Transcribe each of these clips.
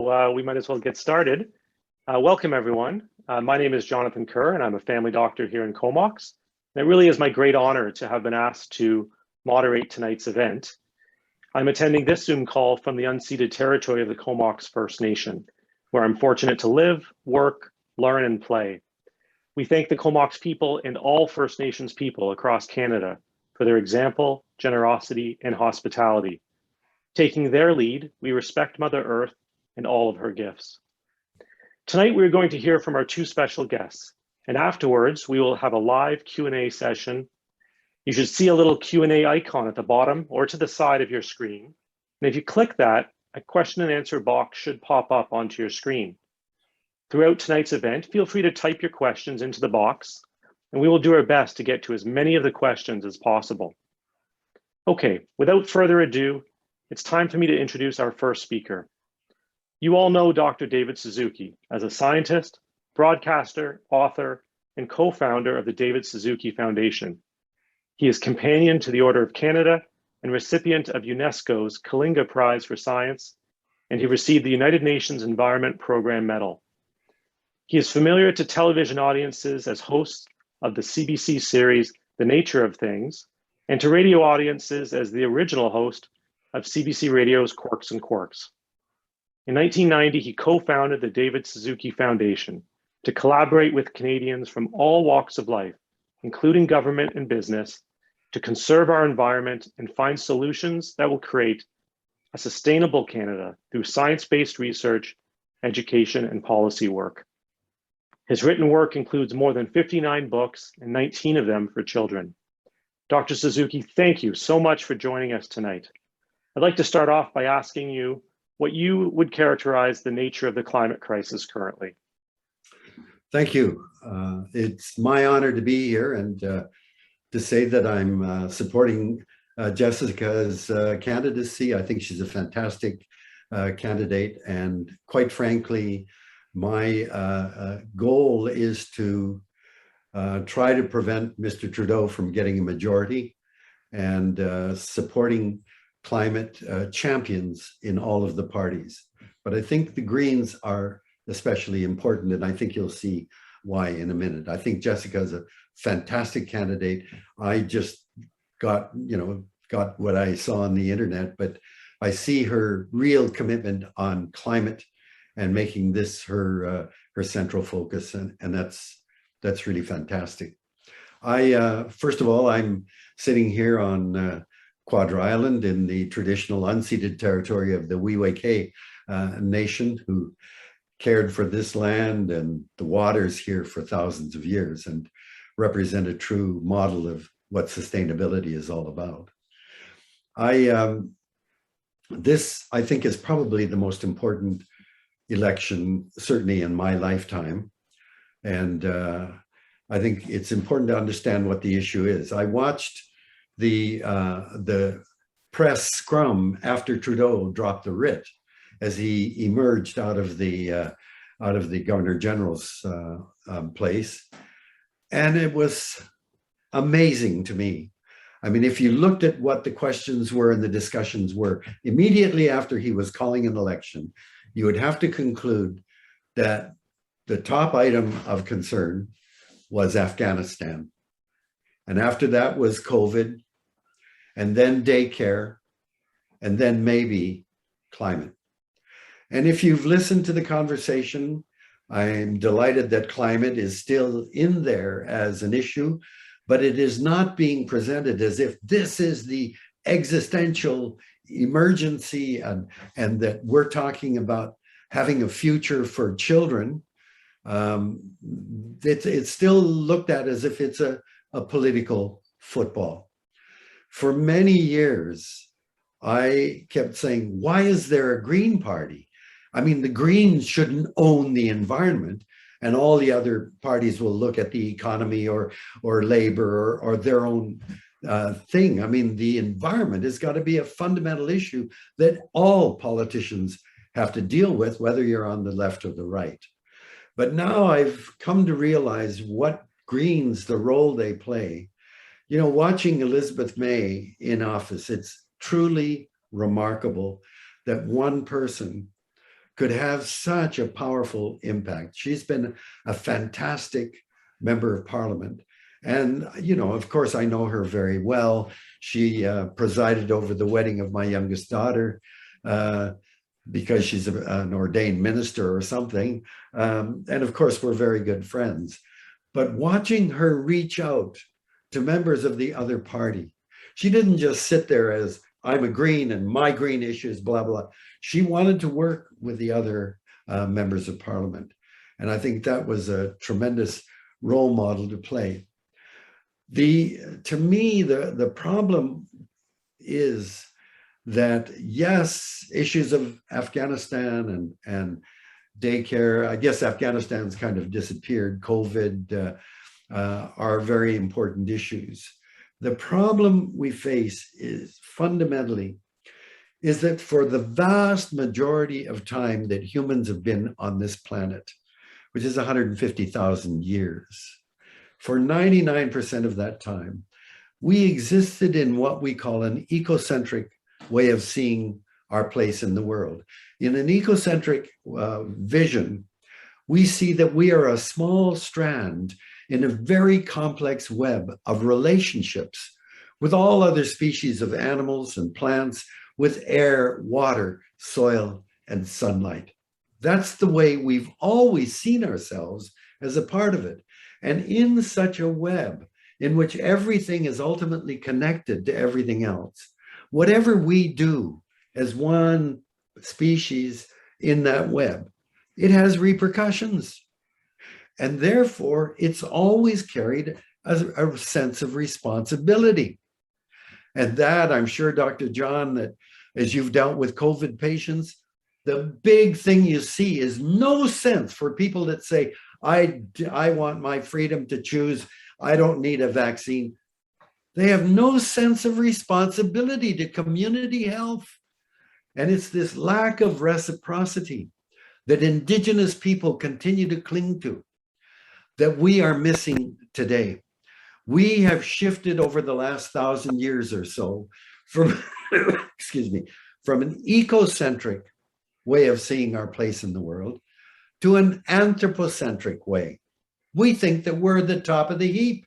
We might as well get started. Welcome, everyone. My name is Jonathan Kerr, and I'm a family doctor here in Comox. And it really is my great honor to have been asked to moderate tonight's event. I'm attending this Zoom call from the unceded territory of the Comox First Nation, where I'm fortunate to live, work, learn, and play. We thank the Comox people and all First Nations people across Canada for their example, generosity, and hospitality. Taking their lead, we respect Mother Earth and all of her gifts. Tonight, we're going to hear from our two special guests, and afterwards, we will have a live Q&A session. You should see a little Q&A icon at the bottom or to the side of your screen. And if you click that, a question and answer box should pop up onto your screen. Throughout tonight's event, feel free to type your questions into the box, and we will do our best to get to as many of the questions as possible. Okay, without further ado, it's time for me to introduce our first speaker. You all know Dr. David Suzuki as a scientist, broadcaster, author, and co-founder of the David Suzuki Foundation. He is companion to the Order of Canada and recipient of UNESCO's Kalinga Prize for Science, and he received the United Nations Environment Program Medal. He is familiar to television audiences as host of the CBC series, The Nature of Things, and to radio audiences as the original host of CBC Radio's Quarks and Quarks. In 1990, he co-founded the David Suzuki Foundation to collaborate with Canadians from all walks of life, including government and business, to conserve our environment and find solutions that will create a sustainable Canada through science-based research, education, and policy work. His written work includes more than 59 books and 19 of them for children. Dr. Suzuki, thank you so much for joining us tonight. I'd like to start off by asking you what you would characterize the nature of the climate crisis currently. Thank you. It's my honor to be here and to say that I'm supporting Jessica's candidacy. I think she's a fantastic candidate, and quite frankly, my goal is to try to prevent Mr. Trudeau from getting a majority and supporting climate champions in all of the parties. But I think the Greens are especially important, and I think you'll see why in a minute. I think Jessica is a fantastic candidate. I just got what I saw on the internet, but I see her real commitment on climate and making this her central focus, and that's really fantastic. First of all, I'm sitting here on Quadra Island in the traditional unceded territory of the Wee-Way-Kay Nation, who cared for this land and the waters here for thousands of years and represent a true model of what sustainability is all about. This, I think, is probably the most important election, certainly in my lifetime. And I think it's important to understand what the issue is. I watched the press scrum after Trudeau dropped the writ as he emerged out of the Governor General's place, and it was amazing to me. I mean, if you looked at what the questions were and the discussions were immediately after he was calling an election, you would have to conclude that the top item of concern was Afghanistan, and after that was COVID, and then daycare, and then maybe climate. And if you've listened to the conversation, I'm delighted that climate is still in there as an issue, but it is not being presented as if this is the existential emergency and that we're talking about having a future for children. It's still looked at as if it's a political football. For many years, I kept saying, why is there a Green Party? I mean, the Greens shouldn't own the environment, and all the other parties will look at the economy or labor or their own thing. I mean, the environment has got to be a fundamental issue that all politicians have to deal with, whether you're on the left or the right. But now I've come to realize what Greens, the role they play. You know, watching Elizabeth May in office, it's truly remarkable that one person could have such a powerful impact. She's been a fantastic member of parliament. And, you know, of course, I know her very well. She presided over the wedding of my youngest daughter because she's an ordained minister or something. And of course, we're very good friends. But watching her reach out to members of the other party, she didn't just sit there as, I'm a Green and my Green issues, blah, blah. She wanted to work with the other members of parliament. And I think that was a tremendous role model to play. To me, the problem is that, yes, issues of Afghanistan and daycare, I guess Afghanistan's kind of disappeared, COVID are very important issues. The problem we face is fundamentally is that for the vast majority of time that humans have been on this planet, which is 150,000 years, for 99% of that time, we existed in what we call an ecocentric way of seeing our place in the world. In an ecocentric vision, we see that we are a small strand in a very complex web of relationships with all other species of animals and plants, with air, water, soil, and sunlight. That's the way we've always seen ourselves as a part of it. And in such a web in which everything is ultimately connected to everything else, whatever we do as one species in that web, it has repercussions. And therefore, it's always carried a sense of responsibility. And that, I'm sure, Dr. John, that as you've dealt with COVID patients, the big thing you see is no sense for people that say, I want my freedom to choose, I don't need a vaccine. They have no sense of responsibility to community health. And it's this lack of reciprocity that Indigenous people continue to cling to that we are missing today. We have shifted over the last 1,000 years or so from, excuse me, from an ecocentric way of seeing our place in the world to an anthropocentric way. We think that we're at the top of the heap.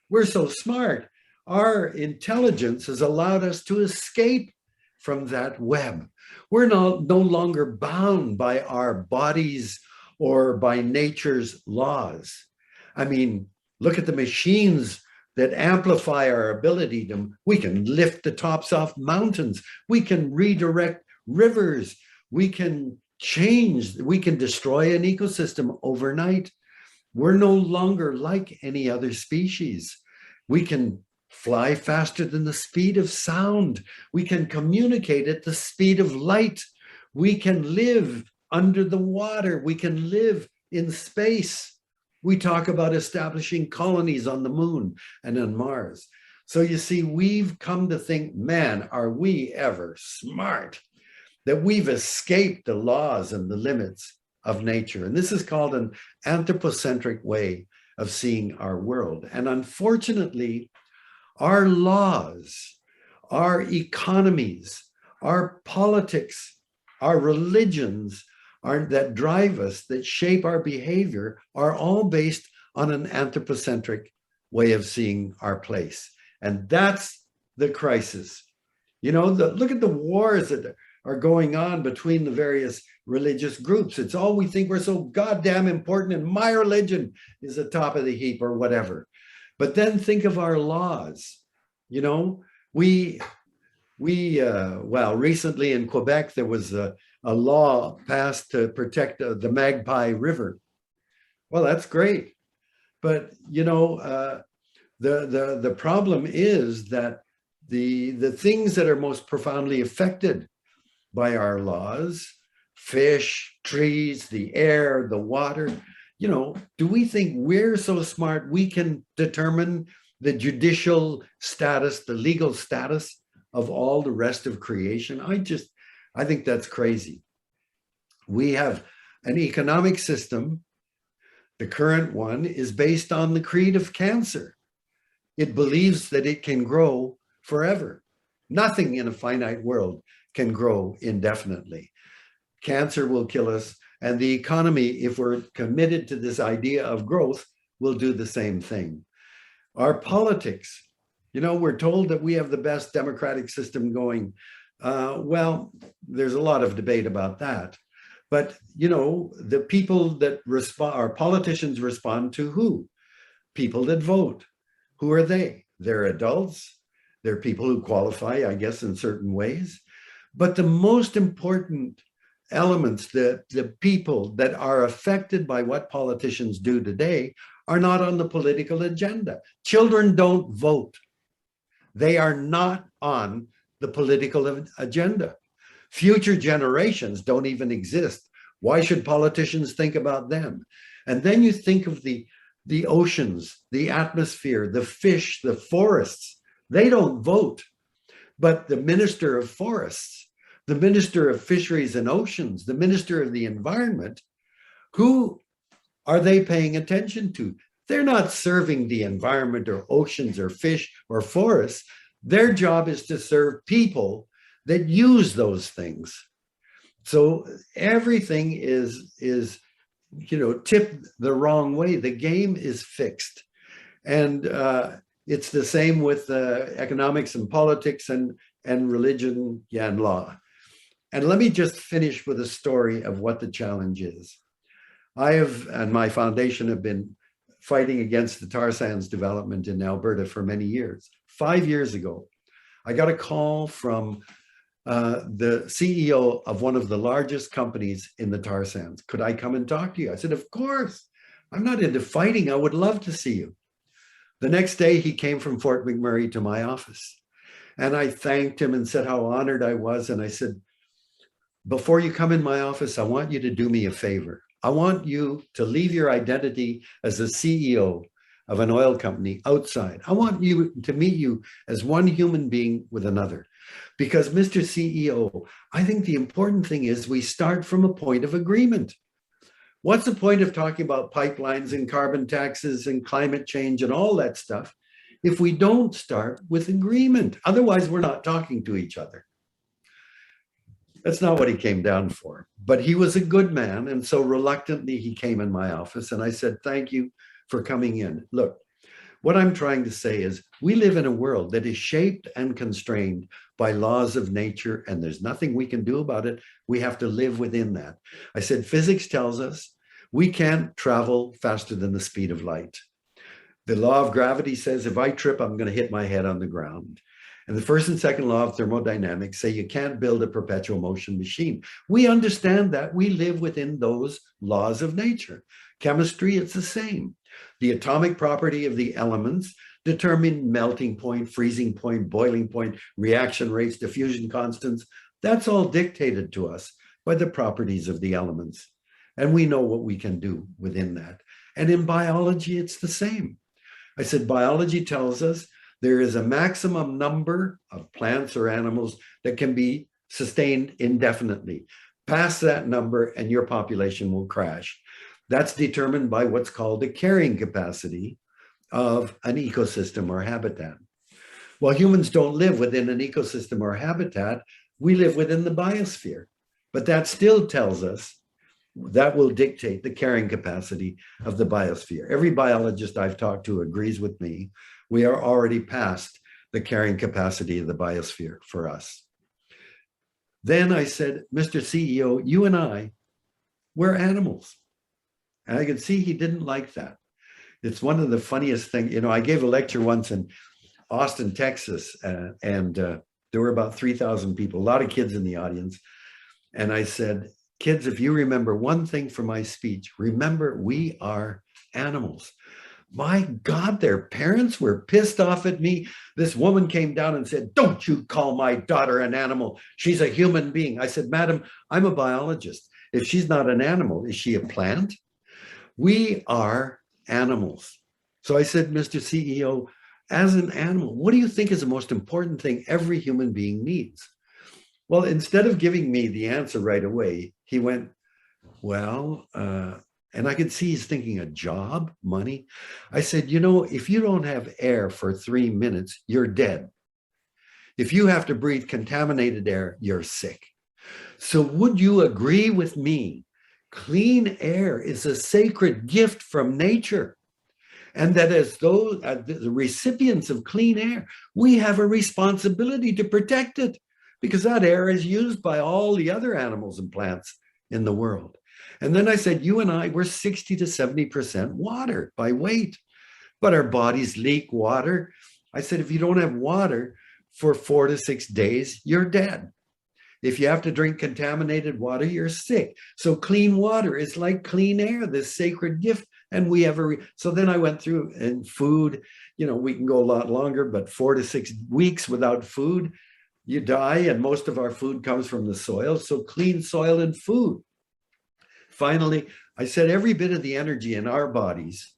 We're so smart. Our intelligence has allowed us to escape from that web. We're no longer bound by our bodies or by nature's laws. I mean, look at the machines that amplify our ability to, we can lift the tops off mountains, we can redirect rivers, we can change, we can destroy an ecosystem overnight. We're no longer like any other species. We can fly faster than the speed of sound. We can communicate at the speed of light. We can live under the water. We can live in space. We talk about establishing colonies on the moon and on Mars. So you see, we've come to think, man, are we ever smart that we've escaped the laws and the limits of nature. And this is called an anthropocentric way of seeing our world. And unfortunately, our laws, our economies, our politics, our religions that drive us, that shape our behavior, are all based on an anthropocentric way of seeing our place. And that's the crisis. You know, look at the wars that are going on between the various religious groups. It's all we think we're so goddamn important and my religion is the top of the heap or whatever. But then think of our laws. You know, well, recently in Quebec, there was a law passed to protect the Magpie River. Well, that's great. But, you know, the problem is that the things that are most profoundly affected by our laws, fish, trees, the air, the water, you know, do we think we're so smart we can determine the judicial status, the legal status of all the rest of creation? I think that's crazy. We have an economic system. The current one is based on the creed of cancer. It believes that it can grow forever. Nothing in a finite world can grow indefinitely. cancer will kill us, and the economy, if we're committed to this idea of growth, will do the same thing. Our politics, we're told that we have the best democratic system going. Well, there's a lot of debate about that. But, the people that respond, our politicians respond to who? People that vote. Who are they? They're adults. They're people who qualify, I guess, in certain ways. But the most important elements, the people that are affected by what politicians do today are not on the political agenda. Children don't vote. They are not on the political agenda. Future generations don't even exist. Why should politicians think about them? And then you think of the oceans, the atmosphere, the fish, the forests. They don't vote. But the Minister of Forests, the Minister of Fisheries and Oceans, the Minister of the Environment, who are they paying attention to? They're not serving the environment or oceans or fish or forests. Their job is to serve people that use those things. So everything is tipped the wrong way. The game is fixed. And it's the same with economics and politics and religion and law. And let me just finish with a story of what the challenge is. I have, and my foundation have been fighting against the tar sands development in Alberta for many years. 5 years ago, I got a call from the CEO of one of the largest companies in the tar sands. Could I come and talk to you? I said, of course. I'm not into fighting. I would love to see you. The next day, he came from Fort McMurray to my office. And I thanked him and said how honored I was. And I said, before you come in my office, I want you to do me a favor. I want you to leave your identity as the CEO of an oil company outside. I want you to meet you as one human being with another. Because Mr. CEO, I think the important thing is we start from a point of agreement. What's the point of talking about pipelines and carbon taxes and climate change and all that stuff if we don't start with agreement? Otherwise, we're not talking to each other. That's not what he came down for. But he was a good man. And so reluctantly, he came in my office and I said, thank you for coming in. Look, what I'm trying to say is we live in a world that is shaped and constrained by laws of nature, and there's nothing we can do about it. We have to live within that. I said, physics tells us we can't travel faster than the speed of light. The law of gravity says if I trip, I'm going to hit my head on the ground. And the first and second law of thermodynamics say you can't build a perpetual motion machine. We understand that. We live within those laws of nature. Chemistry, it's the same. The atomic property of the elements determine melting point, freezing point, boiling point, reaction rates, diffusion constants. That's all dictated to us by the properties of the elements. And we know what we can do within that. And in biology, it's the same. I said, biology tells us there is a maximum number of plants or animals that can be sustained indefinitely. Pass that number and your population will crash. That's determined by what's called the carrying capacity of an ecosystem or habitat. Well, humans don't live within an ecosystem or habitat. We live within the biosphere. But that still tells us that will dictate the carrying capacity of the biosphere. Every biologist I've talked to agrees with me. We are already past the carrying capacity of the biosphere for us. Then I said, Mr. CEO, you and I, we're animals. And I could see he didn't like that. It's one of the funniest things. I gave a lecture once in Austin, Texas, and there were about 3,000 people, a lot of kids in the audience. And I said, kids, if you remember one thing from my speech, remember we are animals. My God, their parents were pissed off at me. This woman came down and said, don't you call my daughter an animal. She's a human being. I said, madam, I'm a biologist. If she's not an animal, is she a plant? We are animals. So I said, Mr. CEO, as an animal, what do you think is the most important thing every human being needs? Well, instead of giving me the answer right away, he went, well, and I could see he's thinking a job, money. I said, if you don't have air for 3 minutes, you're dead. If you have to breathe contaminated air, you're sick. So would you agree with me? Clean air is a sacred gift from nature. And that as those the recipients of clean air, we have a responsibility to protect it because that air is used by all the other animals and plants in the world. And then I said, you and I, we're 60 to 70% water by weight, but our bodies leak water. I said, if you don't have water for 4 to 6 days, you're dead. If you have to drink contaminated water, you're sick. So clean water is like clean air, this sacred gift. And we have so then I went through, and food, we can go a lot longer, but 4 to 6 weeks without food, you die. And most of our food comes from the soil. So clean soil and food. Finally, I said every bit of the energy in our bodies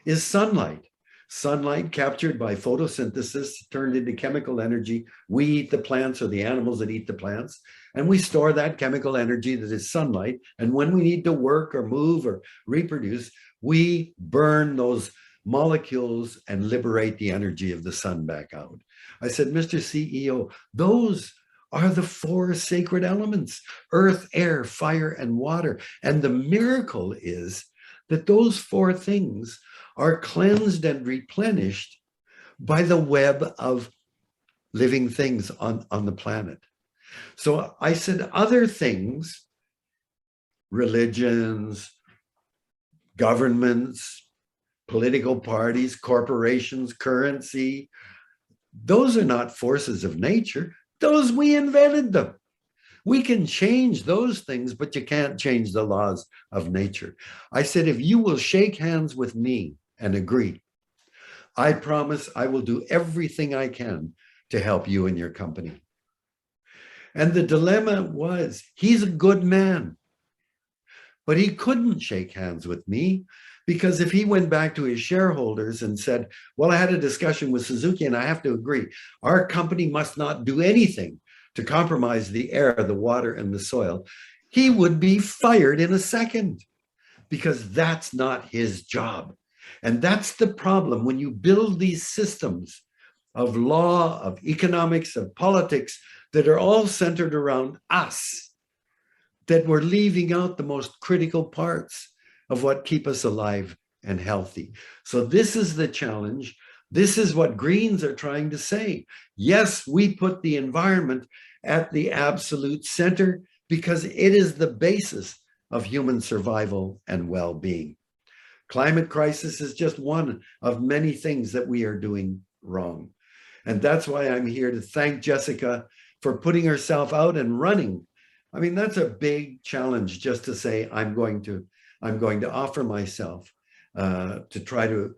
is sunlight. Sunlight captured by photosynthesis, turned into chemical energy. We eat the plants, or the animals that eat the plants, and we store that chemical energy that is sunlight. And when we need to work or move or reproduce, we burn those molecules and liberate the energy of the sun back out. I said, Mr. CEO, those are the 4 sacred elements: earth, air, fire, and water. And the miracle is that those 4 things are cleansed and replenished by the web of living things on the planet. So I said other things, religions, governments, political parties, corporations, currency, those are not forces of nature. Those, we invented them. We can change those things, but you can't change the laws of nature. I said, if you will shake hands with me and agree, I promise I will do everything I can to help you and your company. And the dilemma was, he's a good man, but he couldn't shake hands with me, because if he went back to his shareholders and said, well, I had a discussion with Suzuki and I have to agree, our company must not do anything to compromise the air, the water, and the soil, he would be fired in a second, because that's not his job. And that's the problem when you build these systems of law, of economics, of politics that are all centered around us, that we're leaving out the most critical parts of what keep us alive and healthy. So this is the challenge. This is what Greens are trying to say. Yes, we put the environment at the absolute center because it is the basis of human survival and well-being. Climate crisis is just one of many things that we are doing wrong. And that's why I'm here to thank Jessica for putting herself out and running. I mean, that's a big challenge, just to say, I'm going to offer myself to try to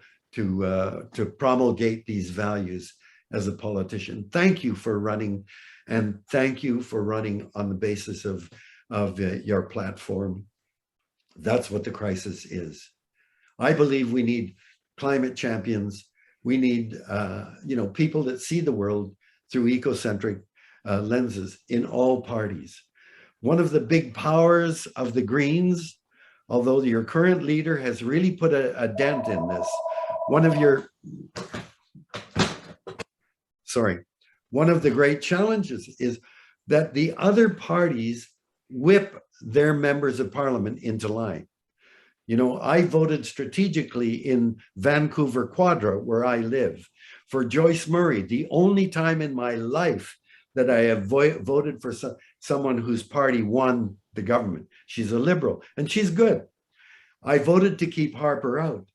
promulgate these values as a politician. Thank you for running, and thank you for running on the basis of your platform. That's what the crisis is. I believe we need climate champions. We need people that see the world through ecocentric lenses in all parties. One of the big powers of the Greens, although your current leader has really put a dent in this, one of the great challenges is that the other parties whip their members of parliament into line. I voted strategically in Vancouver Quadra, where I live, for Joyce Murray, the only time in my life that I have voted for someone whose party won the government. She's a liberal, and she's good. I voted to keep Harper out.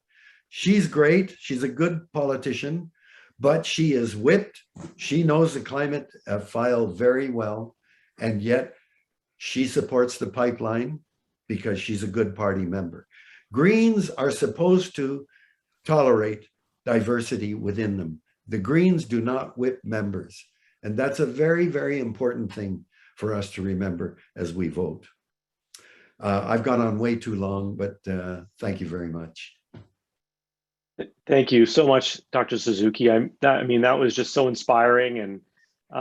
She's great. She's a good politician, but she is whipped. She knows the climate file very well, and yet she supports the pipeline because she's a good party member. Greens are supposed to tolerate diversity within them. The Greens do not whip members. And that's a very, very important thing for us to remember as we vote. I've gone on way too long, but thank you very much. Thank you so much, Dr. Suzuki. That was just so inspiring. And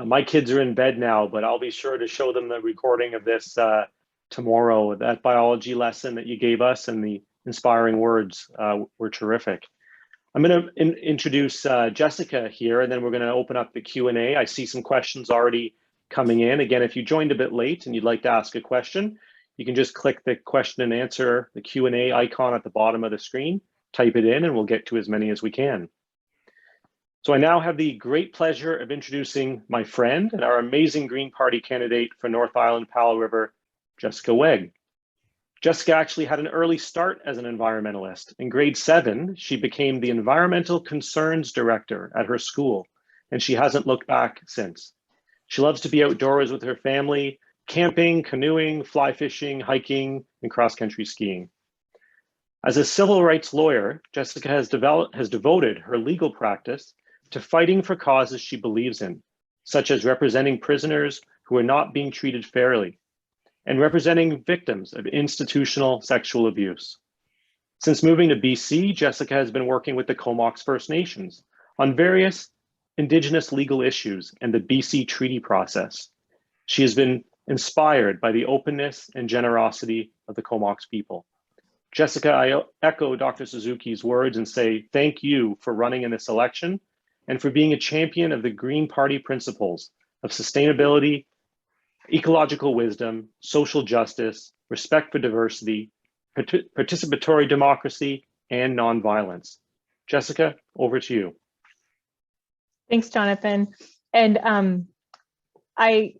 my kids are in bed now, but I'll be sure to show them the recording of this tomorrow. That biology lesson that you gave us and the inspiring words were terrific. I'm going to introduce Jessica here, and then we're going to open up the Q&A. I see some questions already coming in. Again, if you joined a bit late and you'd like to ask a question, you can just click the question and answer, the Q&A icon at the bottom of the screen, type it in, and we'll get to as many as we can. So I now have the great pleasure of introducing my friend and our amazing Green Party candidate for North Island Powell River, Jessica Wegg. Jessica actually had an early start as an environmentalist. In grade 7, she became the Environmental Concerns Director at her school, and she hasn't looked back since. She loves to be outdoors with her family, camping, canoeing, fly fishing, hiking, and cross-country skiing. As a civil rights lawyer, Jessica has devoted her legal practice to fighting for causes she believes in, such as representing prisoners who are not being treated fairly, and representing victims of institutional sexual abuse. Since moving to BC, Jessica has been working with the Comox First Nations on various Indigenous legal issues and the BC treaty process. She has been inspired by the openness and generosity of the Comox people. Jessica, I echo Dr. Suzuki's words and say thank you for running in this election and for being a champion of the Green Party principles of sustainability, ecological wisdom, social justice, respect for diversity, participatory democracy, and nonviolence. Jessica, over to you. Thanks, Jonathan. And I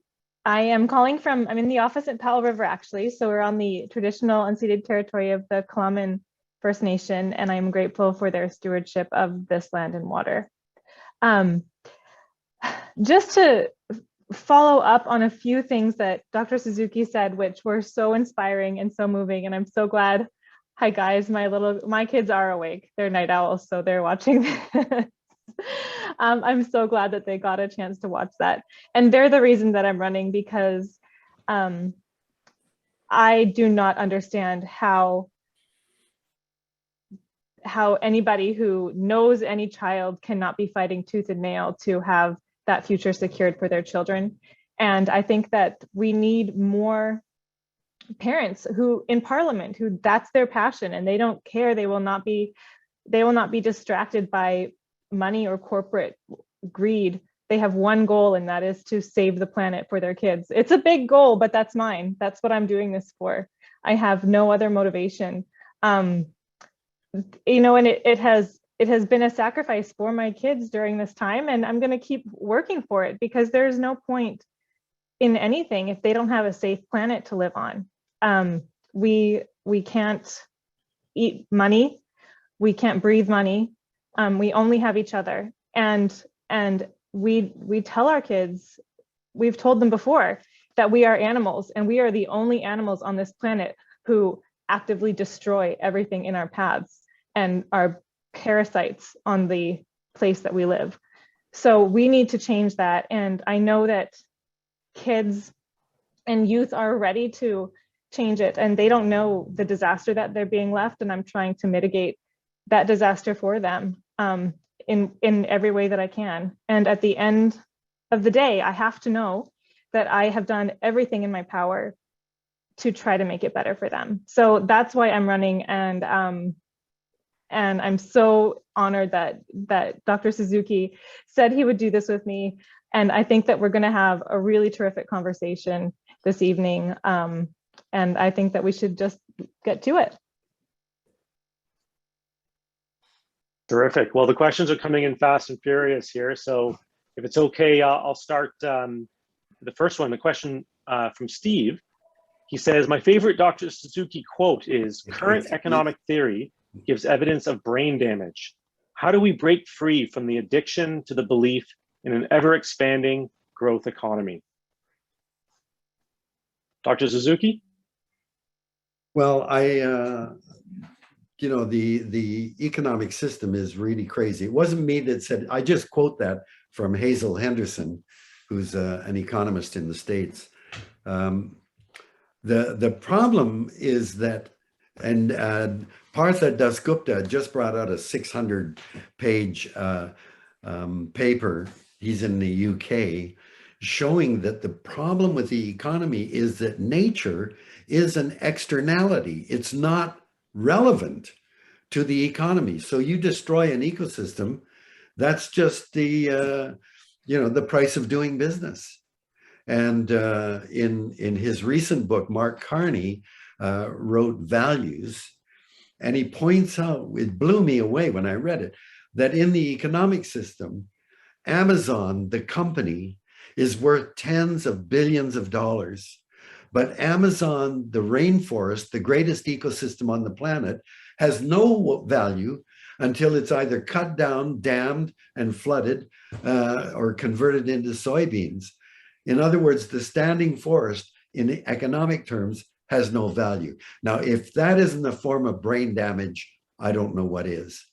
am calling from, I'm in the office at Powell River, actually. So we're on the traditional unceded territory of the Klamath First Nation, and I'm grateful for their stewardship of this land and water. Just to follow up on a few things that Dr. Suzuki said, which were so inspiring and so moving, and I'm so glad. Hi guys, my kids are awake. They're night owls, so they're watching this. I'm so glad that they got a chance to watch that, and they're the reason that I'm running, because I do not understand how anybody who knows any child cannot be fighting tooth and nail to have that future secured for their children. And I think that we need more parents who in Parliament, who that's their passion and they don't care. They will not be distracted by money or corporate greed. They have one goal, and that is to save the planet for their kids. It's a big goal, but that's mine. That's what I'm doing this for. I have no other motivation. You know, and it has been a sacrifice for my kids during this time, and I'm going to keep working for it, because there's no point in anything if they don't have a safe planet to live on. We can't eat money, we can't breathe money. We only have each other, and we tell our kids, we've told them before, that we are animals, and we are the only animals on this planet who actively destroy everything in our paths and are parasites on the place that we live. So we need to change that. And I know that kids and youth are ready to change it, and they don't know the disaster that they're being left. And I'm trying to mitigate that disaster for them in every way that I can. And at the end of the day, I have to know that I have done everything in my power to try to make it better for them. So that's why I'm running. And I'm so honored that Dr. Suzuki said he would do this with me. And I think that we're going to have a really terrific conversation this evening. And I think that we should just get to it. Terrific. Well, the questions are coming in fast and furious here. So if it's okay, I'll start the first one. The question from Steve. He says, my favorite Dr. Suzuki quote is, current economic theory gives evidence of brain damage. How do we break free from the addiction to the belief in an ever-expanding growth economy? Dr. Suzuki? Well, you know, the economic system is really crazy. It wasn't me that said, I just quote that from Hazel Henderson, who's an economist in the States. The problem is that, and Partha Dasgupta just brought out a 600-page paper, he's in the UK, showing that the problem with the economy is that nature is an externality. It's not relevant to the economy. So you destroy an ecosystem, that's just the, you know, the price of doing business. And in his recent book, Mark Carney wrote Values, and he points out, it blew me away when I read it, that in the economic system, Amazon, the company, is worth tens of billions of dollars. But Amazon, the rainforest, the greatest ecosystem on the planet, has no value until it's either cut down, dammed, and flooded, or converted into soybeans. In other words, the standing forest in economic terms has no value. Now, if that isn't a form of brain damage, I don't know what is.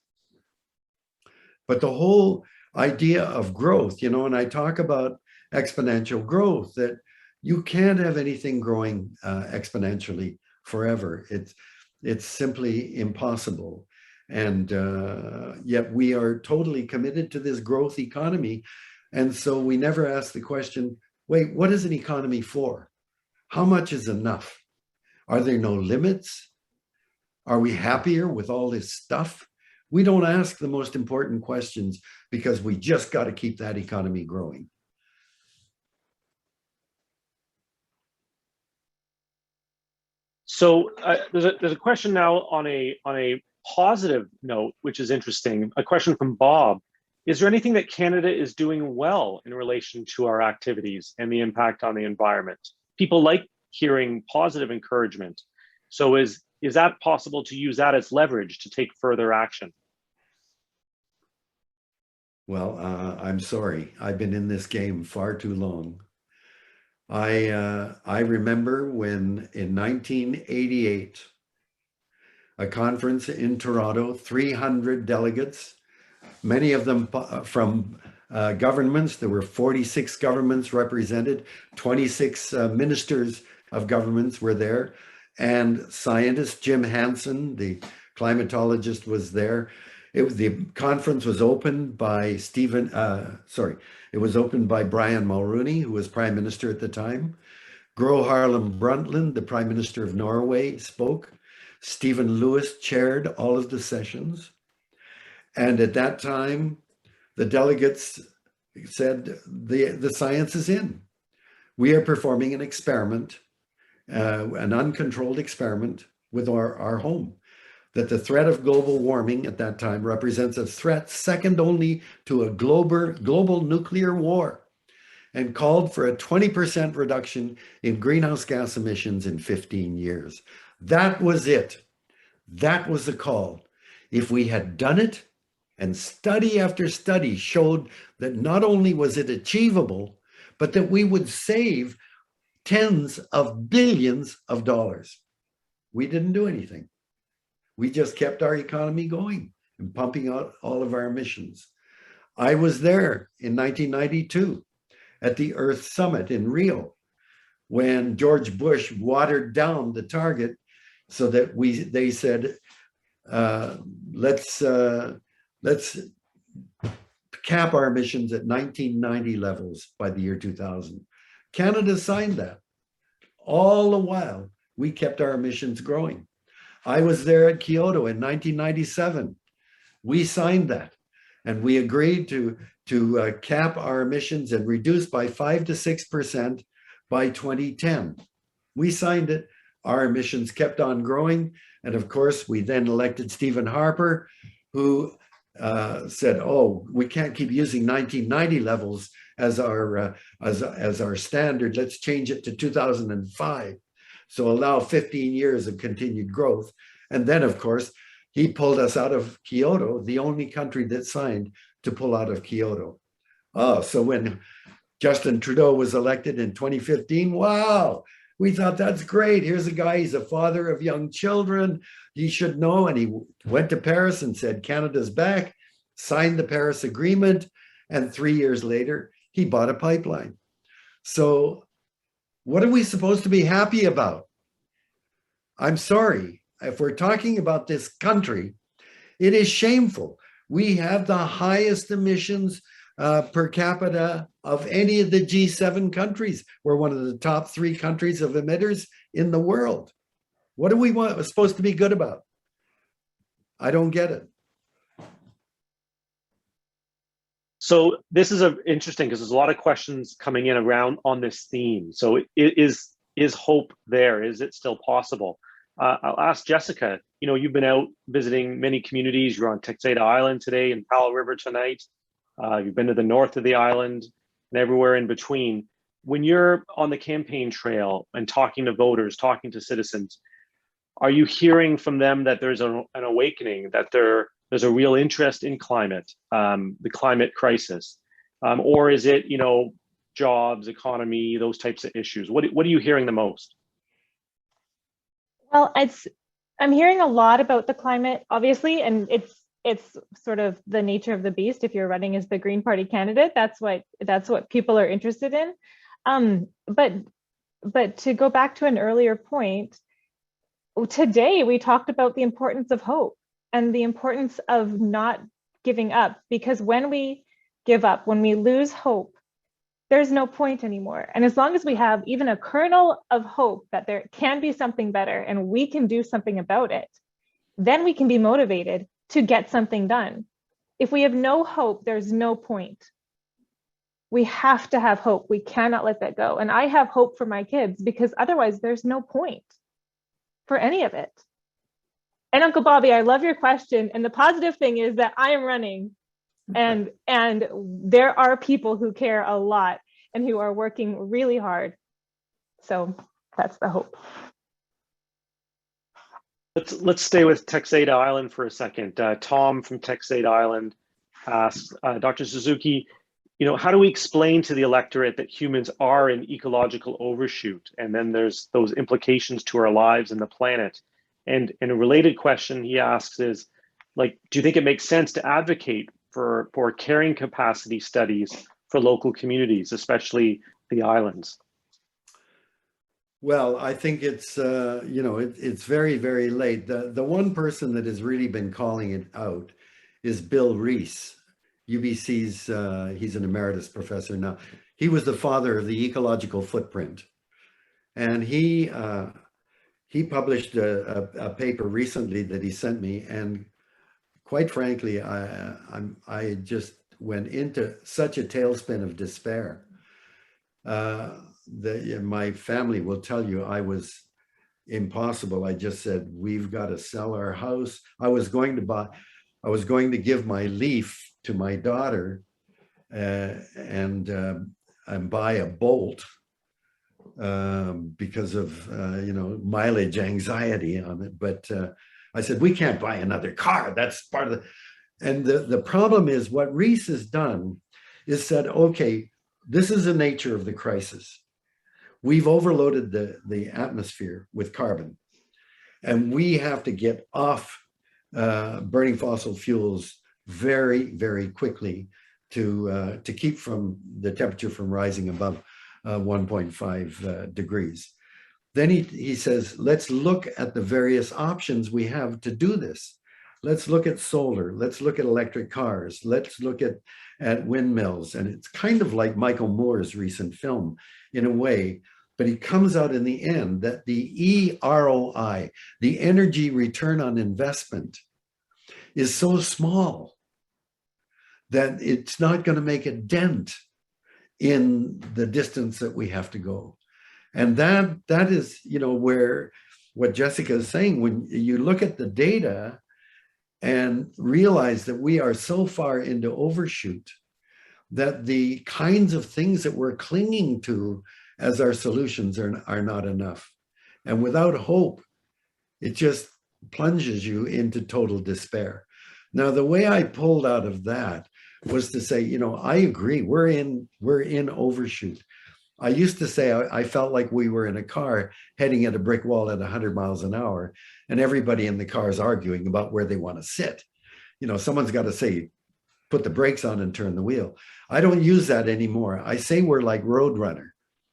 But the whole idea of growth, you know, and I talk about exponential growth, that you can't have anything growing exponentially forever. It's simply impossible. And yet we are totally committed to this growth economy. And so we never ask the question, wait, what is an economy for? How much is enough? Are there no limits? Are we happier with all this stuff? We don't ask the most important questions because we just got to keep that economy growing. So there's a question now on a positive note, which is interesting. A question from Bob. Is there anything that Canada is doing well in relation to our activities and the impact on the environment? People like hearing positive encouragement. So is that possible to use that as leverage to take further action? Well, I'm sorry. I've been in this game far too long. I remember when in 1988, a conference in Toronto, 300 delegates, many of them from governments. There were 46 governments represented, 26 ministers of governments were there, and scientists. Jim Hansen, the climatologist, was there. The conference was opened by it was opened by Brian Mulroney, who was Prime Minister at the time. Gro Harlem Brundtland, the Prime Minister of Norway, spoke. Stephen Lewis chaired all of the sessions. And at that time, the delegates said, the science is in. We are performing an experiment, an uncontrolled experiment with our home. That the threat of global warming at that time represents a threat second only to a global nuclear war, and called for a 20% reduction in greenhouse gas emissions in 15 years. That was it. That was the call. If we had done it, and study after study showed that not only was it achievable, but that we would save tens of billions of dollars. We didn't do anything. We just kept our economy going and pumping out all of our emissions. I was there in 1992 at the Earth Summit in Rio when George Bush watered down the target so that they said, let's cap our emissions at 1990 levels by the year 2000. Canada signed that. All the while, we kept our emissions growing. I was there at Kyoto in 1997. We signed that, and we agreed to cap our emissions and reduce by 5 to 6% by 2010. We signed it. Our emissions kept on growing, and of course, we then elected Stephen Harper, who said, "Oh, we can't keep using 1990 levels as our standard. Let's change it to 2005." So allow 15 years of continued growth. And then, of course, he pulled us out of Kyoto, the only country that signed to pull out of Kyoto. Oh, so when Justin Trudeau was elected in 2015, wow, we thought that's great. Here's a guy, he's a father of young children. He should know. And he went to Paris and said, Canada's back, signed the Paris Agreement. And 3 years later, he bought a pipeline. So what are we supposed to be happy about? I'm sorry. If we're talking about this country, it is shameful. We have the highest emissions per capita of any of the G7 countries. We're one of the top 3 countries of emitters in the world. What do we want? We're supposed to be good about? I don't get it. So this is interesting because there's a lot of questions coming in around on this theme. So is hope there? Is it still possible? I'll ask Jessica, you've been out visiting many communities. You're on Texada Island today and Powell River tonight. You've been to the north of the island and everywhere in between. When you're on the campaign trail and talking to voters, talking to citizens, are you hearing from them that there's an awakening, that there's a real interest in climate, the climate crisis? Or is it, jobs, economy, those types of issues? What are you hearing the most? Well, I'm hearing a lot about the climate, obviously, and it's sort of the nature of the beast. If you're running as the Green Party candidate, that's what people are interested in. But to go back to an earlier point, today we talked about the importance of hope and the importance of not giving up, because when we give up, when we lose hope, there's no point anymore. And as long as we have even a kernel of hope that there can be something better and we can do something about it, then we can be motivated to get something done. If we have no hope, there's no point. We have to have hope. We cannot let that go. And I have hope for my kids, because otherwise there's no point for any of it. And Uncle Bobby, I love your question. And the positive thing is that I am running, and there are people who care a lot and who are working really hard. So that's the hope. Let's stay with Texada Island for a second. Tom from Texada Island asks, Dr. Suzuki, how do we explain to the electorate that humans are in ecological overshoot? And then there's those implications to our lives and the planet. And a related question he asks is, do you think it makes sense to advocate for carrying capacity studies for local communities, especially the islands? Well, I think it's, it's very, very late. The one person that has really been calling it out is Bill Rees, UBC's, he's an emeritus professor now. He was the father of the ecological footprint. And he published a paper recently that he sent me. And quite frankly, I just went into such a tailspin of despair. My family will tell you I was impossible. I just said, we've got to sell our house. I was going to give my leaf to my daughter and buy a Bolt because of mileage anxiety on it. But I said, we can't buy another car. That's part of the, and the problem is what Rees has done is said, okay, this is the nature of the crisis. We've overloaded the atmosphere with carbon, and we have to get off burning fossil fuels very, very quickly to keep from the temperature from rising above 1.5 degrees. Then he says, let's look at the various options we have to do this. Let's look at solar. Let's look at electric cars. Let's look at windmills. And it's kind of like Michael Moore's recent film in a way, but he comes out in the end that the EROI, the energy return on investment, is so small that it's not going to make a dent in the distance that we have to go. And that is, where what Jessica is saying, when you look at the data and realize that we are so far into overshoot that the kinds of things that we're clinging to as our solutions are not enough. And without hope, it just plunges you into total despair. Now, the way I pulled out of that was to say, I agree, we're in overshoot. I used to say I felt like we were in a car heading at a brick wall at 100 miles an hour, and everybody in the car is arguing about where they want to sit. Someone's got to say, put the brakes on and turn the wheel. I don't use that anymore. I say we're like Roadrunner.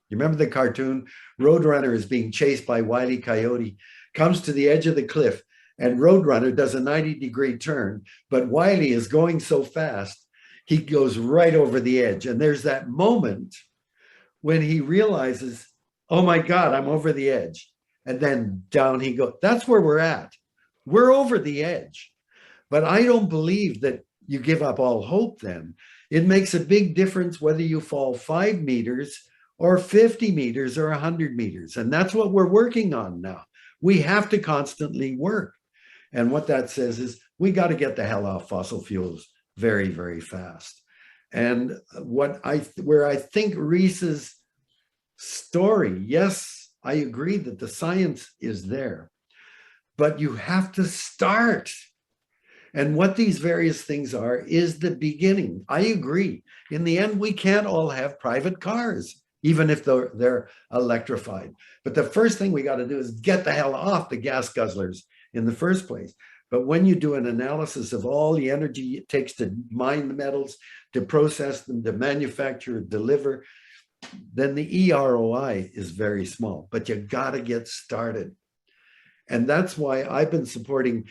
You remember the cartoon? Roadrunner is being chased by Wile E. Coyote, comes to the edge of the cliff, and Roadrunner does a 90-degree turn, but Wile E. is going so fast, he goes right over the edge. And there's that moment when he realizes, oh my God, I'm over the edge. And then down he goes. That's where we're at. We're over the edge. But I don't believe that you give up all hope then. It makes a big difference whether you fall 5 meters or 50 meters or 100 meters. And that's what we're working on now. We have to constantly work. And what that says is we got to get the hell off fossil fuels very, very fast. And where I think Reese's story, yes, I agree that the science is there, but you have to start. And what these various things are is the beginning. I agree. In the end, we can't all have private cars, even if they're electrified. But the first thing we got to do is get the hell off the gas guzzlers in the first place. But when you do an analysis of all the energy it takes to mine the metals, to process them, to manufacture, deliver, then the EROI is very small. But you got to get started. And that's why I've been supporting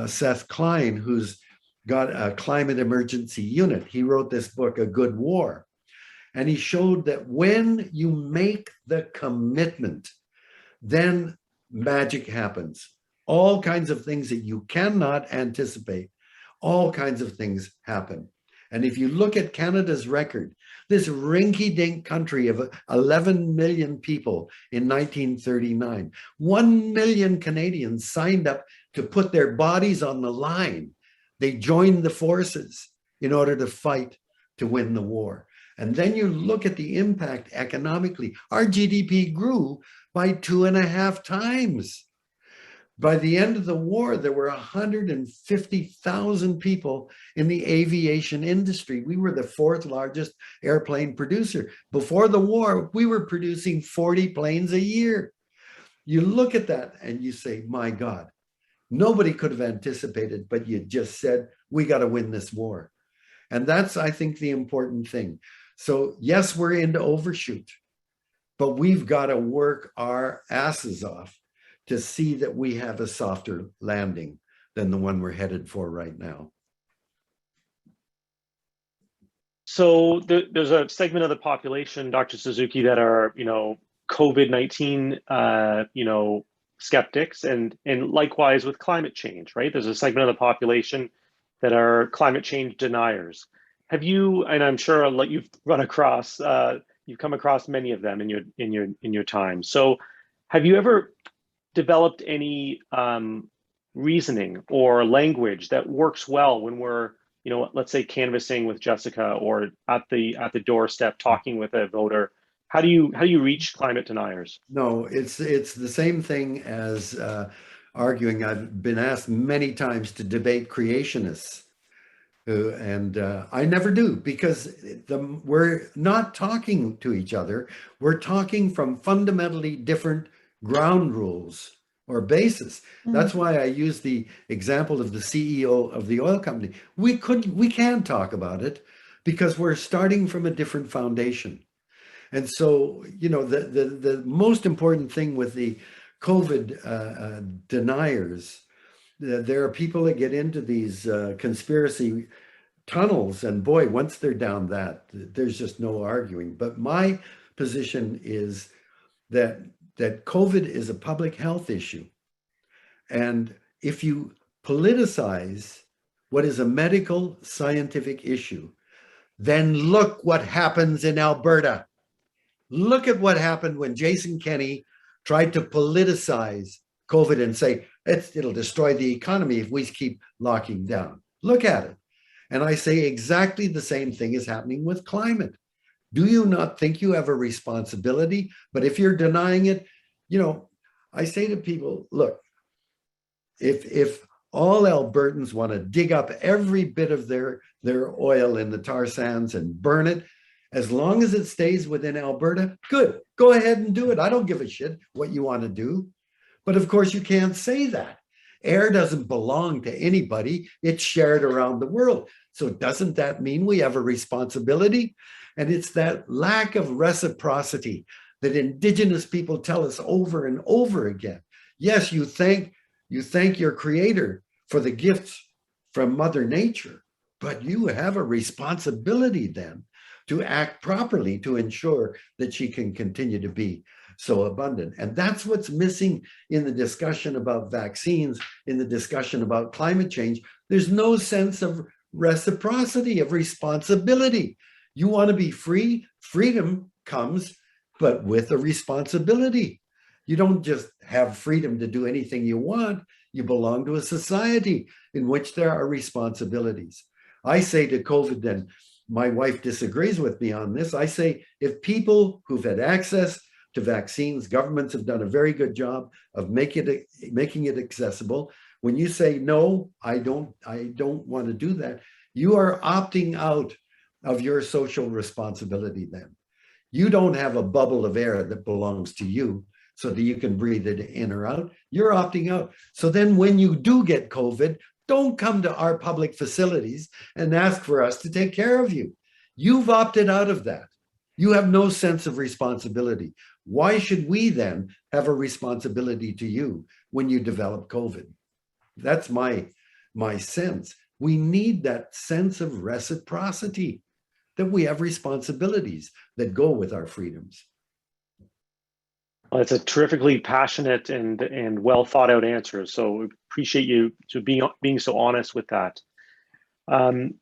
Seth Klein, who's got a climate emergency unit. He wrote this book, A Good War. And he showed that when you make the commitment, then magic happens. All kinds of things that you cannot anticipate, all kinds of things happen. And if you look at Canada's record, this rinky-dink country of 11 million people in 1939, 1 million Canadians signed up to put their bodies on the line. They joined the forces in order to fight to win the war. And then you look at the impact economically. Our GDP grew by 2.5 times. By the end of the war, there were 150,000 people in the aviation industry. We were the 4th largest airplane producer. Before the war, we were producing 40 planes a year. You look at that and you say, my God, nobody could have anticipated, but you just said, we got to win this war. And that's, I think, the important thing. So yes, we're into overshoot, but we've got to work our asses off to see that we have a softer landing than the one we're headed for right now. So there's a segment of the population, Dr. Suzuki, that are, COVID-19, skeptics, and likewise with climate change, right? There's a segment of the population that are climate change deniers. Have you, and I'm sure you've run across, you've come across many of them in your time. So have you ever developed any reasoning or language that works well when we're, let's say canvassing with Jessica or at the doorstep talking with a voter? How do you reach climate deniers? No, it's the same thing as arguing. I've been asked many times to debate creationists, and I never do, because we're not talking to each other. We're talking from fundamentally different ground rules or basis. That's why I use the example of the CEO of the oil company. We can't talk about it because we're starting from a different foundation. And so, the most important thing with the COVID deniers, there are people that get into these conspiracy tunnels, and boy, once they're down that, there's just no arguing. But my position is that COVID is a public health issue. And if you politicize what is a medical scientific issue, then look what happens in Alberta. Look at what happened when Jason Kenney tried to politicize COVID and say, it'll destroy the economy if we keep locking down. Look at it. And I say exactly the same thing is happening with climate. Do you not think you have a responsibility? But if you're denying it, I say to people, look, if all Albertans want to dig up every bit of their oil in the tar sands and burn it, as long as it stays within Alberta, good, go ahead and do it. I don't give a shit what you want to do. But of course, you can't say that. Air doesn't belong to anybody. It's shared around the world. So doesn't that mean we have a responsibility? And it's that lack of reciprocity that Indigenous people tell us over and over again. Yes, you thank your creator for the gifts from Mother Nature, but you have a responsibility then to act properly to ensure that she can continue to be so abundant. And that's what's missing in the discussion about vaccines, in the discussion about climate change. There's no sense of reciprocity, of responsibility. You want to be free? Freedom comes, but with a responsibility. You don't just have freedom to do anything you want. You belong to a society in which there are responsibilities. I say to COVID, and my wife disagrees with me on this, I say if people who've had access to vaccines, governments have done a very good job of making it accessible. When you say, no, I don't want to do that, you are opting out of your social responsibility then. You don't have a bubble of air that belongs to you so that you can breathe it in or out. You're opting out. So then when you do get COVID, don't come to our public facilities and ask for us to take care of you. You've opted out of that. You have no sense of responsibility. Why should we then have a responsibility to you when you develop COVID? That's my sense. We need that sense of reciprocity, that we have responsibilities that go with our freedoms. Well, it's a terrifically passionate and well thought out answer. So appreciate you to being so honest with that. I'm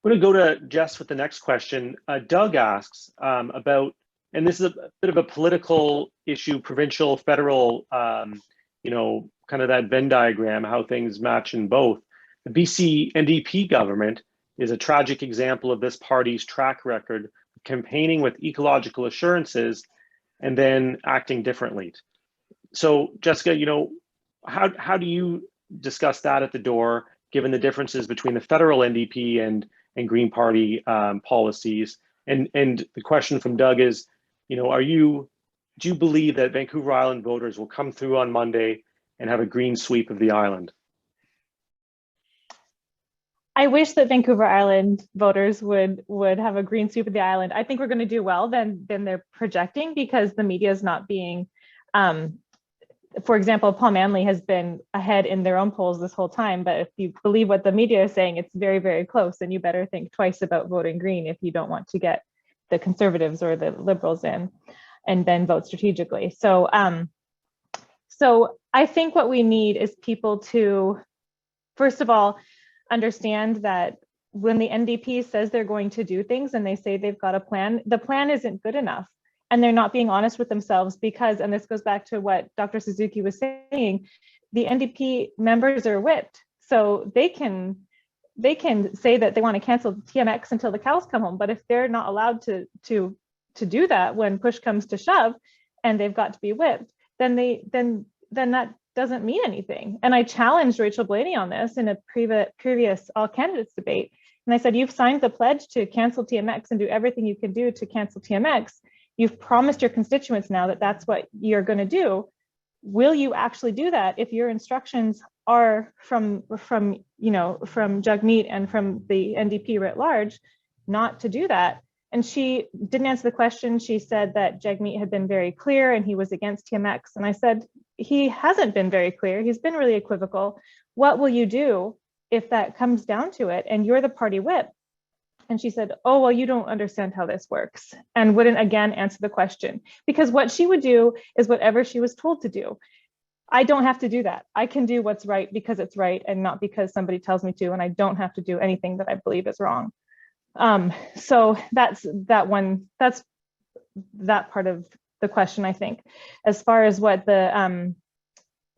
going to go to Jess with the next question. Doug asks about, and this is a bit of a political issue, provincial, federal, kind of that Venn diagram, how things match in both. The BC NDP government is a tragic example of this party's track record, campaigning with ecological assurances and then acting differently. So Jessica, how do you discuss that at the door, given the differences between the federal NDP and Green Party policies? And the question from Doug is, do you believe that Vancouver Island voters will come through on Monday and have a green sweep of the island? I wish that Vancouver Island voters would have a green sweep of the island. I think we're going to do well than they're projecting, because the media is not being, for example, Paul Manley has been ahead in their own polls this whole time. But if you believe what the media is saying, it's very, very close. And you better think twice about voting green if you don't want to get the Conservatives or the Liberals in, and then vote strategically. So I think what we need is people to, first of all, understand that when the NDP says they're going to do things and they say they've got a plan, the plan isn't good enough. And they're not being honest with themselves because, and this goes back to what Dr. Suzuki was saying, the NDP members are whipped. So they can say that they want to cancel TMX until the cows come home. But if they're not allowed to do that when push comes to shove and they've got to be whipped, then that doesn't mean anything. And I challenged Rachel Blaney on this in a previous all candidates debate. And I said, you've signed the pledge to cancel TMX and do everything you can do to cancel TMX. You've promised your constituents now that that's what you're going to do. Will you actually do that if your instructions are from Jagmeet and from the NDP writ large not to do that? And she didn't answer the question. She said that Jagmeet had been very clear and he was against TMX. And I said, he hasn't been very clear. He's been really equivocal. What will you do if that comes down to it and you're the party whip? And she said, oh, well, you don't understand how this works, and wouldn't again answer the question, because what she would do is whatever she was told to do. I don't have to do that. I can do what's right because it's right and not because somebody tells me to, and I don't have to do anything that I believe is wrong. So that's that one. That's that part of the question, I think. As far as what the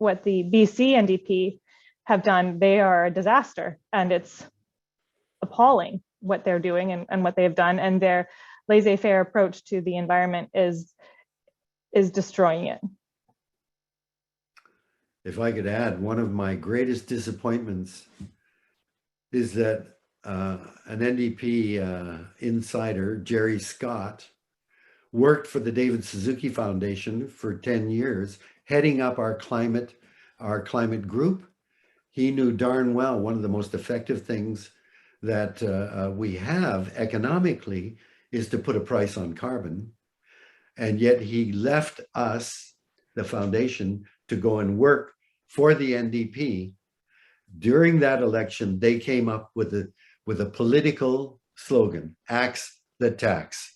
BC NDP have done, they are a disaster, and it's appalling what they're doing and what they have done, and their laissez-faire approach to the environment is destroying it. If I could add, one of my greatest disappointments is that an NDP insider, Jerry Scott, worked for the David Suzuki Foundation for 10 years, heading up our climate group. He knew darn well one of the most effective things that we have economically is to put a price on carbon. And yet he left us, the foundation, to go and work for the NDP. During that election, they came up with a political slogan, axe the tax.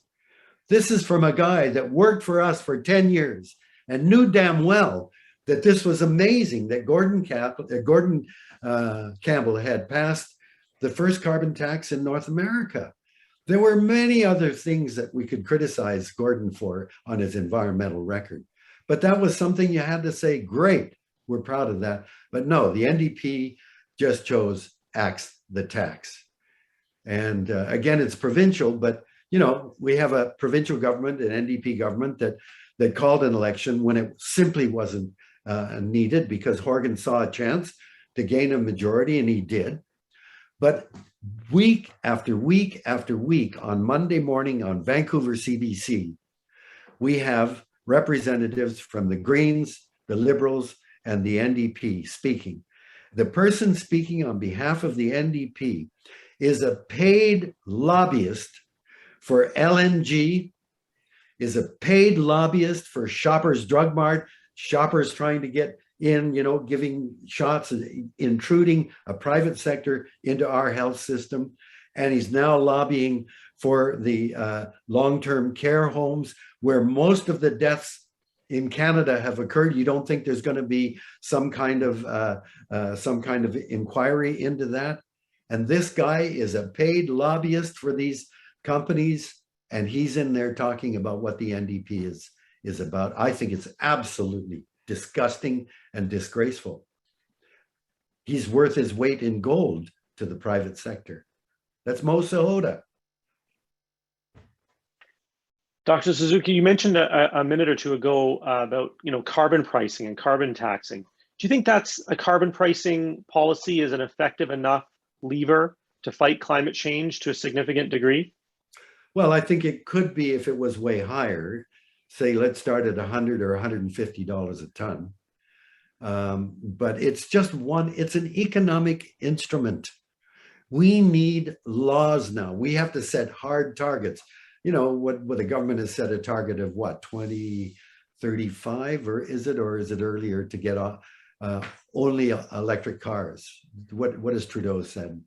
This is from a guy that worked for us for 10 years and knew damn well that this was amazing, that Gordon Campbell had passed the first carbon tax in North America. There were many other things that we could criticize Gordon for on his environmental record. But that was something you had to say, great, we're proud of that. But no, the NDP just chose axe the tax. And again, it's provincial, but we have a provincial government, an NDP government that called an election when it simply wasn't needed, because Horgan saw a chance to gain a majority, and he did. But week after week after week, on Monday morning on Vancouver CBC, we have representatives from the Greens, the Liberals, and the NDP speaking. The person speaking on behalf of the NDP is a paid lobbyist for LNG, is a paid lobbyist for Shoppers Drug Mart, Shoppers trying to get in, giving shots, intruding a private sector into our health system. And he's now lobbying for the long-term care homes, where most of the deaths in Canada have occurred. You don't think there's going to be some kind of inquiry into that? And this guy is a paid lobbyist for these companies, and he's in there talking about what the NDP is about. I think it's absolutely disgusting and disgraceful. He's worth his weight in gold to the private sector. That's Mo Sahota. Dr. Suzuki, you mentioned a minute or two ago about carbon pricing and carbon taxing. Do you think that's a carbon pricing policy is an effective enough lever to fight climate change to a significant degree? Well, I think it could be if it was way higher. Say, let's start at $100 or $150 a ton. But it's just it's an economic instrument. We need laws now. We have to set hard targets. What the government has set a target of what, 2035, or is it earlier, to get only electric cars? What has Trudeau said?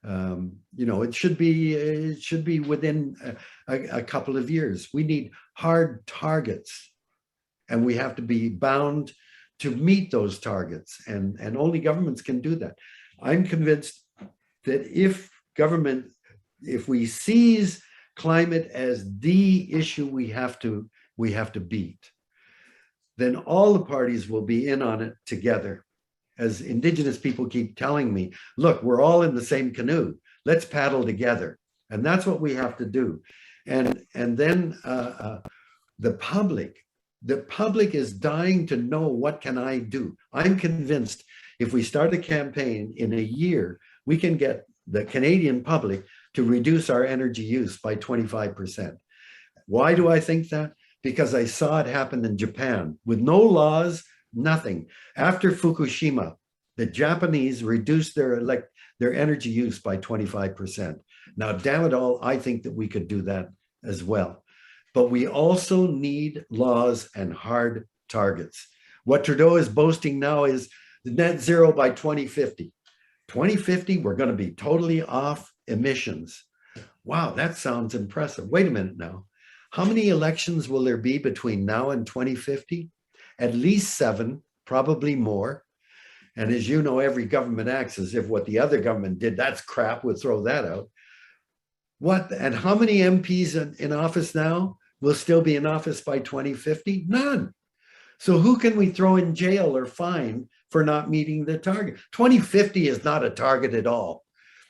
It should be within a couple of years. We need hard targets, and we have to be bound to meet those targets, and only governments can do that. I'm convinced that if we seize climate as the issue we have to beat, then all the parties will be in on it together. As Indigenous people keep telling me, look, we're all in the same canoe. Let's paddle together. And that's what we have to do. And then the public is dying to know, what can I do? I'm convinced if we start a campaign in a year, we can get the Canadian public to reduce our energy use by 25%. Why do I think that? Because I saw it happen in Japan with no laws, nothing. After Fukushima, the Japanese reduced their energy use by 25%. Now, damn it all, I think that we could do that as well. But we also need laws and hard targets. What Trudeau is boasting now is the net zero by 2050. 2050, we're going to be totally off emissions. Wow, that sounds impressive. Wait a minute now. How many elections will there be between now and 2050? At least 7, probably more. And as you know, every government acts as if what the other government did, that's crap, we'll throw that out. What, and how many MPs in office now will still be in office by 2050? None. So who can we throw in jail or fine for not meeting the target? 2050 is not a target at all.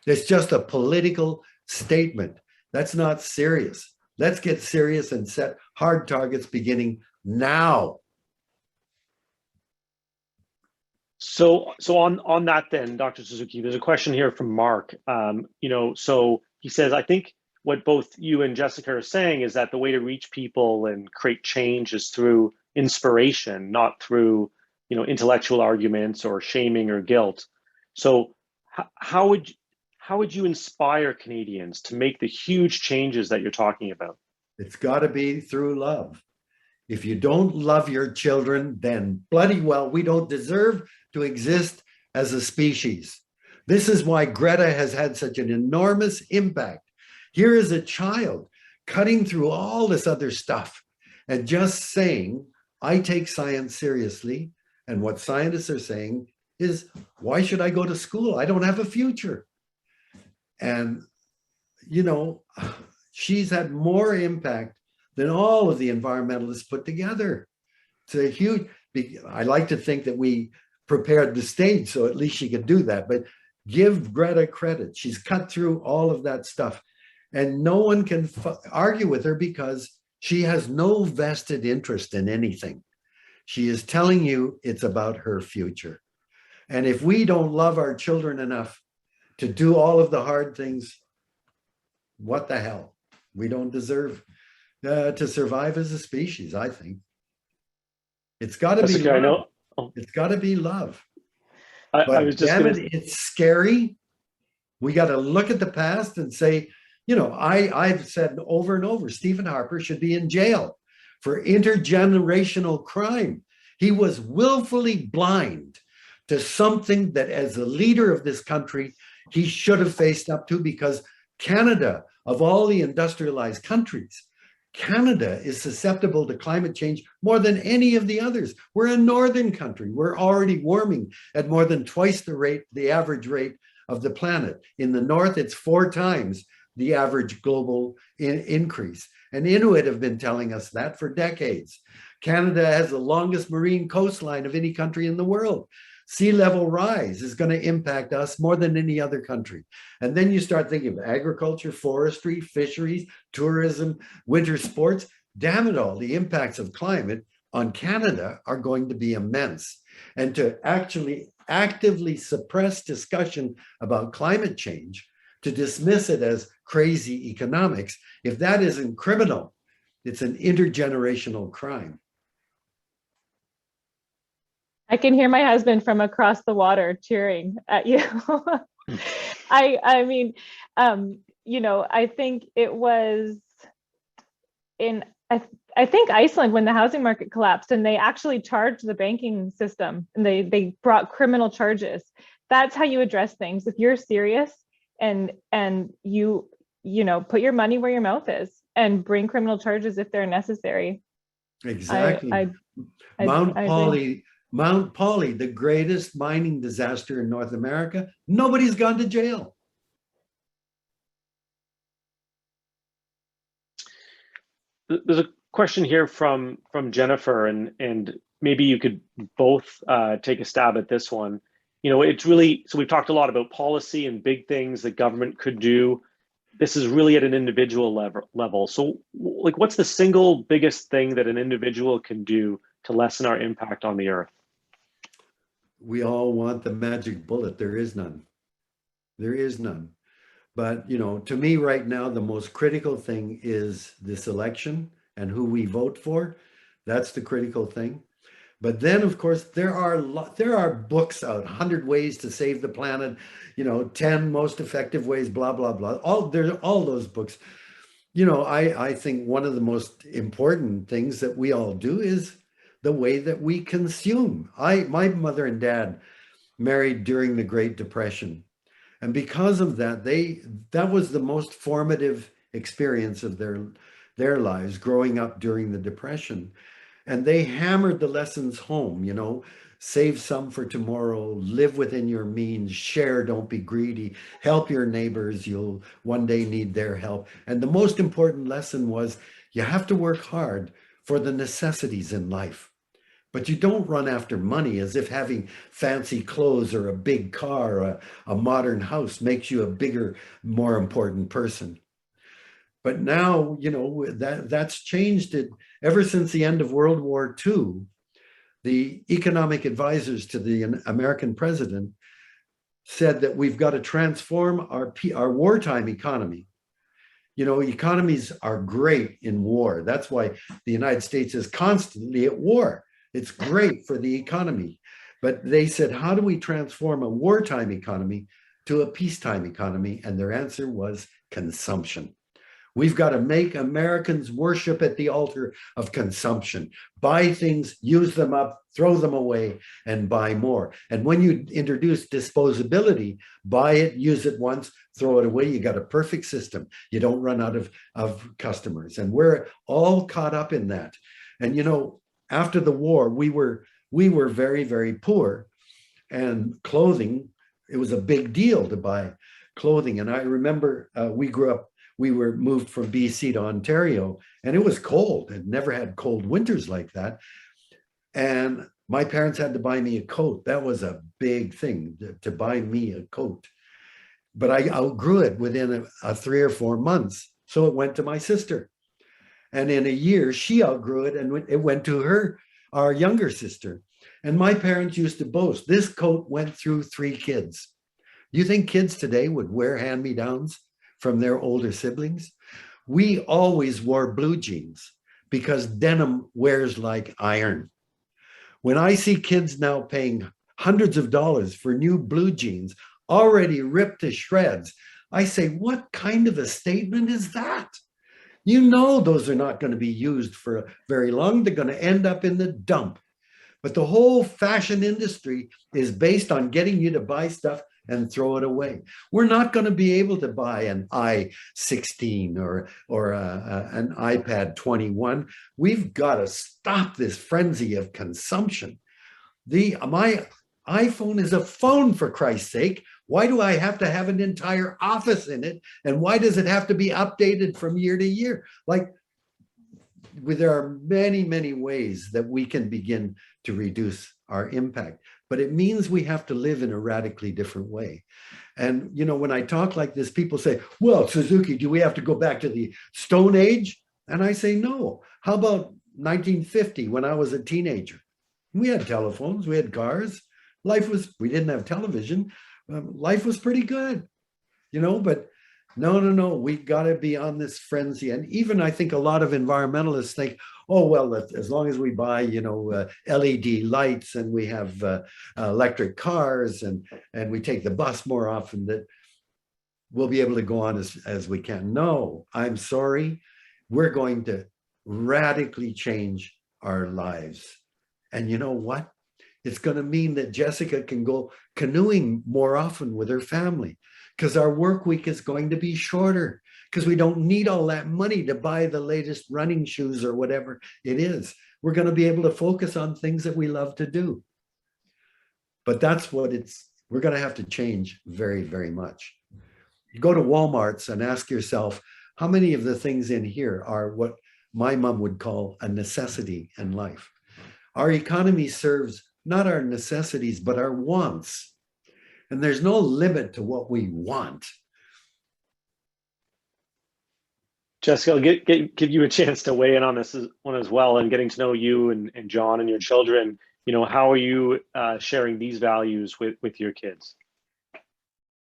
It's just a political statement. That's not serious. Let's get serious and set hard targets beginning now. So on that then, Dr. Suzuki, there's a question here from Mark. So he says, I think what both you and Jessica are saying is that the way to reach people and create change is through inspiration, not through, intellectual arguments or shaming or guilt. So how would you inspire Canadians to make the huge changes that you're talking about? It's got to be through love. If you don't love your children, then bloody well, we don't deserve to exist as a species. This is why Greta has had such an enormous impact. Here is a child cutting through all this other stuff and just saying, I take science seriously. And what scientists are saying is, why should I go to school? I don't have a future. And, you know, she's had more impact than all of the environmentalists put together. It's a huge, I like to think that we prepared the stage so at least she could do that, but give Greta credit. She's cut through all of that stuff and no one can argue with her because she has no vested interest in anything. She is telling you it's about her future. And if we don't love our children enough to do all of the hard things, what the hell? We don't deserve to survive as a species, I think. It's got to be Jessica, I love. know. It's got to be love. I was just gonna... it's scary. We got to look at the past and say, you know, I've said over and over, Stephen Harper should be in jail for intergenerational crime. He was willfully blind to something that as a leader of this country, he should have faced up to, because Canada, of all the industrialized countries, Canada is susceptible to climate change more than any of the others. We're a northern country. We're already warming at more than twice the rate, the average rate of the planet. In the north, it's 4 times the average global increase. And Inuit have been telling us that for decades. Canada has the longest marine coastline of any country in the world. Sea level rise is going to impact us more than any other country. And then you start thinking of agriculture, forestry, fisheries, tourism, winter sports. Damn it all, the impacts of climate on Canada are going to be immense. And to actually actively suppress discussion about climate change, to dismiss it as crazy economics, if that isn't criminal, it's an intergenerational crime. I can hear my husband from across the water cheering at you. I mean, you know, I think it was in, I think Iceland when the housing market collapsed and they actually charged the banking system and they brought criminal charges. That's how you address things. If you're serious and you know, put your money where your mouth is and bring criminal charges if they're necessary. Exactly. Mount Polley, the greatest mining disaster in North America, nobody's gone to jail. There's a question here from Jennifer, and maybe you could both take a stab at this one. You know, it's really, so we've talked a lot about policy and big things that government could do. This is really at an individual level. So like, what's the single biggest thing that an individual can do to lessen our impact on the earth? We all want the magic bullet. There is none. There is none. But, you know, to me right now, the most critical thing is this election and who we vote for. That's the critical thing. But then, of course, there are books out, 100 ways to save the planet, you know, 10 most effective ways, blah, blah, blah. There's all those books. You know, I think one of the most important things that we all do is the way that we consume. My mother and dad married during the Great Depression. And because of that, that was the most formative experience of their lives, growing up during the Depression. And they hammered the lessons home, you know, save some for tomorrow, live within your means, share, don't be greedy, help your neighbors, you'll one day need their help. And the most important lesson was you have to work hard for the necessities in life. But you don't run after money as if having fancy clothes or a big car, or a modern house makes you a bigger, more important person. But now, you know, that's changed it. Ever since the end of World War II, the economic advisors to the American president said that we've got to transform our wartime economy. You know, economies are great in war. That's why the United States is constantly at war. It's great for the economy. But they said, how do we transform a wartime economy to a peacetime economy? And their answer was consumption. We've got to make Americans worship at the altar of consumption. Buy things, use them up, throw them away, and buy more. And when you introduce disposability, buy it, use it once, throw it away, you got a perfect system. You don't run out of customers. And we're all caught up in that. And, you know, after the war, we were very, very poor, and clothing it was a big deal to buy clothing. And I remember we were moved from BC to Ontario, and it was cold. I'd never had cold winters like that. And my parents had to buy me a coat. That was a big thing, to buy me a coat. But I outgrew it within a 3 or 4 months. So it went to my sister. And in a year, she outgrew it, and it went to our younger sister. And my parents used to boast, this coat went through 3 kids. Do you think kids today would wear hand-me-downs from their older siblings? We always wore blue jeans because denim wears like iron. When I see kids now paying hundreds of dollars for new blue jeans, already ripped to shreds, I say, what kind of a statement is that? You know those are not going to be used for very long. They're going to end up in the dump. But the whole fashion industry is based on getting you to buy stuff and throw it away. We're not going to be able to buy an i16 or an iPad 21. We've got to stop this frenzy of consumption. My iPhone is a phone, for Christ's sake. Why do I have to have an entire office in it? And why does it have to be updated from year to year? Like, there are many, many ways that we can begin to reduce our impact, but it means we have to live in a radically different way. And, you know, when I talk like this, people say, well, Suzuki, do we have to go back to the Stone Age? And I say, no. How about 1950, when I was a teenager? We had telephones, we had cars. We didn't have television. Life was pretty good, you know, but no, we got to be on this frenzy. And even I think a lot of environmentalists think, oh, well, as long as we buy, you know, LED lights and we have electric cars and we take the bus more often, that we'll be able to go on as we can. No, I'm sorry. We're going to radically change our lives. And you know what? It's going to mean that Jessica can go canoeing more often with her family, because our work week is going to be shorter, because we don't need all that money to buy the latest running shoes or whatever it is. We're going to be able to focus on things that we love to do. But that's what we're going to have to change very, very much. You go to Walmart's and ask yourself, how many of the things in here are what my mom would call a necessity in life? Our economy serves not our necessities, but our wants. And there's no limit to what we want. Jessica, I'll give you a chance to weigh in on this one as well, and getting to know you and John and your children. You know, how are you sharing these values with your kids?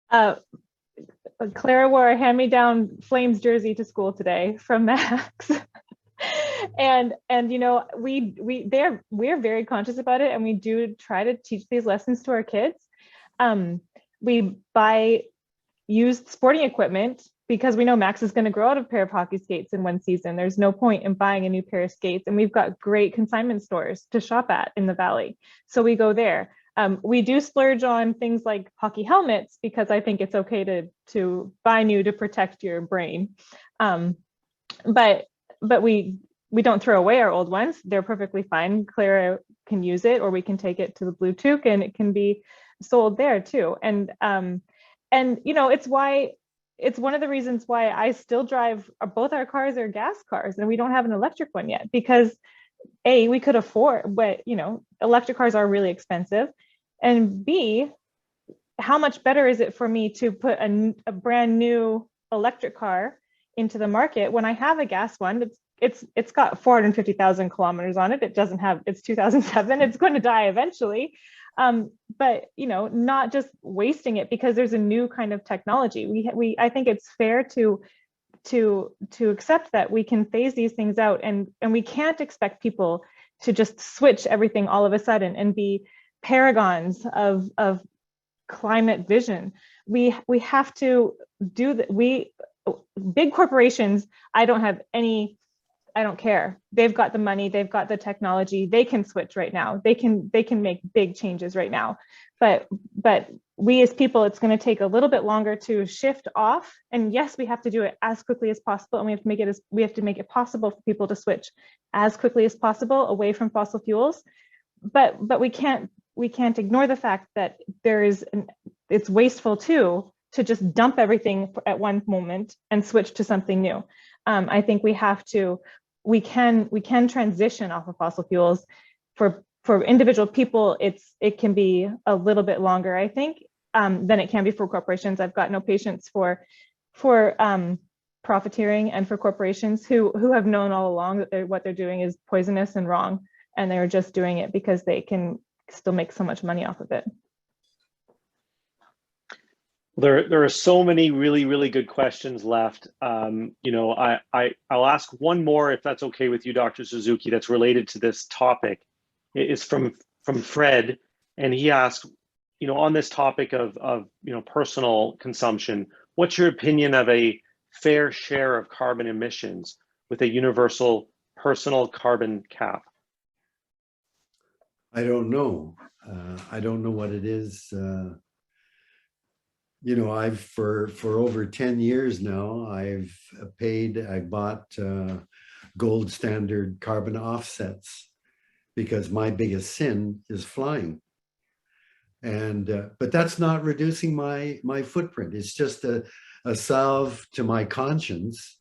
Clara wore a hand-me-down Flames jersey to school today from Max. and you know, we're very conscious about it, and we do try to teach these lessons to our kids. We buy used sporting equipment because we know Max is going to grow out of a pair of hockey skates in one season. There's no point in buying a new pair of skates, and we've got great consignment stores to shop at in the Valley, so we go there. We do splurge on things like hockey helmets because I think it's okay to buy new to protect your brain. But we don't throw away our old ones. They're perfectly fine. Clara can use it, or we can take it to the Blue Toque and it can be sold there too. And you know, it's one of the reasons why I still drive, both our cars are gas cars and we don't have an electric one yet, because A, we could afford, but you know, electric cars are really expensive. And B, how much better is it for me to put a brand new electric car into the market when I have a gas one? It's got 450,000 kilometers on it. It doesn't have, it's 2007. It's going to die eventually. But you know, not just wasting it because there's a new kind of technology. I think it's fair to accept that we can phase these things out, and we can't expect people to just switch everything all of a sudden and be paragons of climate vision. We have to do that. Big corporations, I don't care. They've got the money, they've got the technology, they can switch right now. They can make big changes right now. But we as people, it's going to take a little bit longer to shift off. And yes, we have to do it as quickly as possible, and we have to make it possible for people to switch as quickly as possible away from fossil fuels. But we can't ignore the fact that there is it's wasteful too to just dump everything at one moment and switch to something new. I think we can transition off of fossil fuels. For individual people, it can be a little bit longer, I think, than it can be for corporations. I've got no patience for profiteering and for corporations who have known all along that what they're doing is poisonous and wrong, and they're just doing it because they can still make so much money off of it. There are so many really, really good questions left. I'll ask one more, if that's okay with you, Dr. Suzuki, that's related to this topic. It is from Fred, and he asked, on this topic of personal consumption, what's your opinion of a fair share of carbon emissions with a universal personal carbon cap? I don't know. I don't know what it is. I've for over 10 years now, I bought gold standard carbon offsets because my biggest sin is flying. And but that's not reducing my footprint. It's just a salve to my conscience.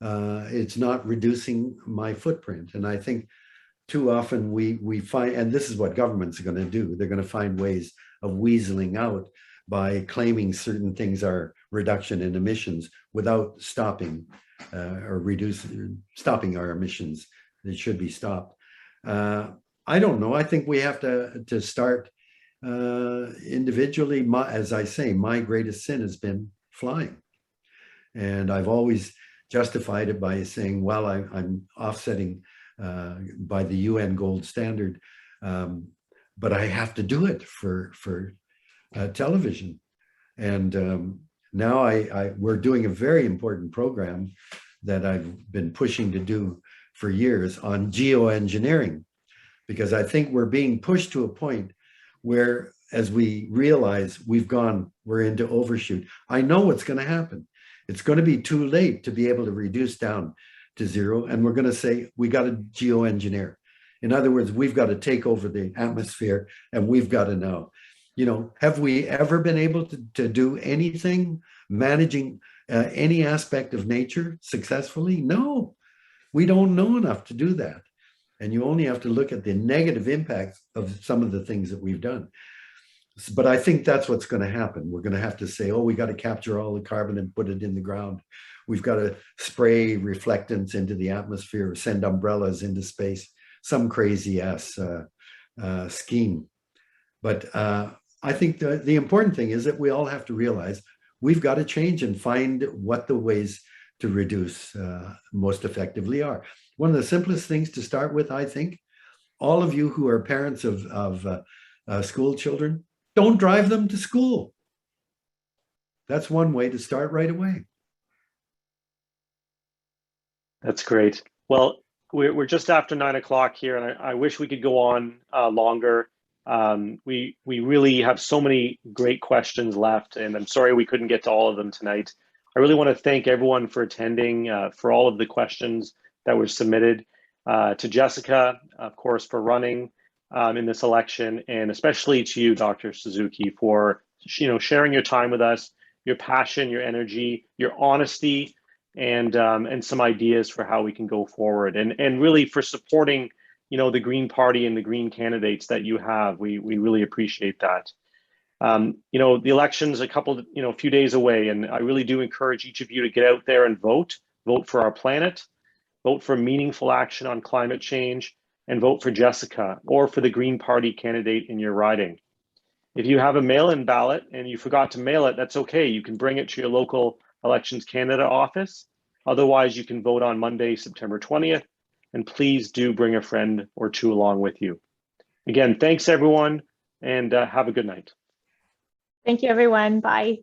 It's not reducing my footprint. And I think too often we find, and this is what governments are going to do, they're going to find ways of weaseling out by claiming certain things are reduction in emissions without stopping stopping our emissions. They should be stopped. I don't know. I think we have to start individually. As I say, my greatest sin has been flying. And I've always justified it by saying, well, I'm offsetting by the UN gold standard, but I have to do it for television. And now we're doing a very important program that I've been pushing to do for years on geoengineering, because I think we're being pushed to a point where, as we realize we're into overshoot. I know what's going to happen. It's going to be too late to be able to reduce down to zero. And we're going to say, we got to geoengineer. In other words, we've got to take over the atmosphere, and we've got to know, have we ever been able to do anything managing any aspect of nature successfully? No, we don't know enough to do that. And you only have to look at the negative impacts of some of the things that we've done. But I think that's what's going to happen. We're going to have to say, oh, we got to capture all the carbon and put it in the ground. We've got to spray reflectants into the atmosphere, or send umbrellas into space, some crazy ass scheme. But I think the important thing is that we all have to realize we've got to change and find what the ways to reduce most effectively are. One of the simplest things to start with, I think, all of you who are parents of school children, don't drive them to school. That's one way to start right away. That's great. Well, we're just after 9 o'clock here, and I wish we could go on longer. We really have so many great questions left, and I'm sorry we couldn't get to all of them tonight. I really want to thank everyone for attending, for all of the questions that were submitted, to Jessica, of course, for running in this election, and especially to you, Dr. Suzuki, for sharing your time with us, your passion, your energy, your honesty, and some ideas for how we can go forward, and really for supporting the Green Party and the Green candidates that you have. We really appreciate that. The election's a few days away, and I really do encourage each of you to get out there and vote for our planet, vote for meaningful action on climate change, and vote for Jessica or for the Green Party candidate in your riding. If you have a mail-in ballot and you forgot to mail it, that's okay. You can bring it to your local Elections Canada office. Otherwise, you can vote on Monday, September 20th. And please do bring a friend or two along with you. Again, thanks everyone, and have a good night. Thank you, everyone. Bye.